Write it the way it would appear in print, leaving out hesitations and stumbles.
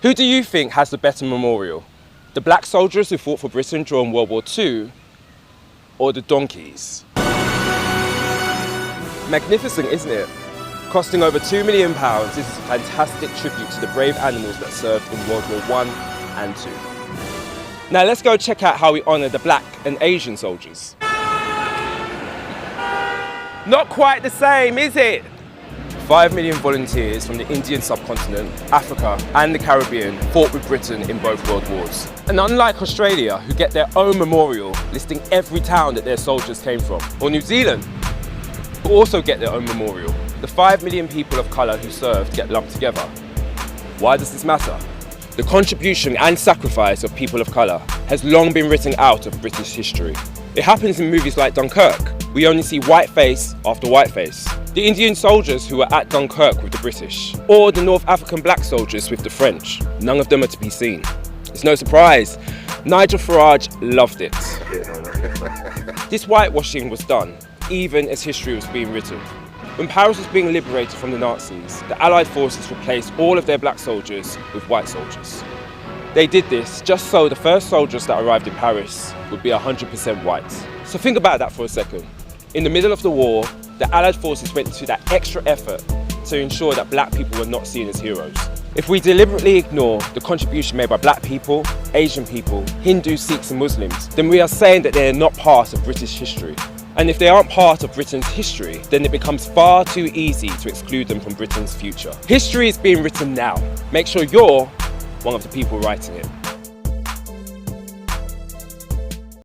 Who do you think has the better memorial? The black soldiers who fought for Britain during World War II, or the donkeys? Magnificent, isn't it? Costing over £2 million, this is a fantastic tribute to the brave animals that served in World War I and II. Now let's go check out how we honour the black and Asian soldiers. Not quite the same, is it? 5 million volunteers from the Indian subcontinent, Africa and the Caribbean fought with Britain in both World Wars. And unlike Australia, who get their own memorial listing every town that their soldiers came from, or New Zealand, who also get their own memorial, the 5 million people of colour who served get lumped together. Why does this matter? The contribution and sacrifice of people of colour has long been written out of British history. It happens in movies like Dunkirk. We only see white face after white face. The Indian soldiers who were at Dunkirk with the British, or the North African black soldiers with the French, none of them are to be seen. It's no surprise, Nigel Farage loved it. This whitewashing was done even as history was being written. When Paris was being liberated from the Nazis, the Allied forces replaced all of their black soldiers with white soldiers. They did this just so the first soldiers that arrived in Paris would be 100% white. So think about that for a second. In the middle of the war, the Allied forces went to that extra effort to ensure that black people were not seen as heroes. If we deliberately ignore the contribution made by black people, Asian people, Hindus, Sikhs and Muslims, then we are saying that they are not part of British history. And if they aren't part of Britain's history, then it becomes far too easy to exclude them from Britain's future. History is being written now. Make sure you're one of the people writing it.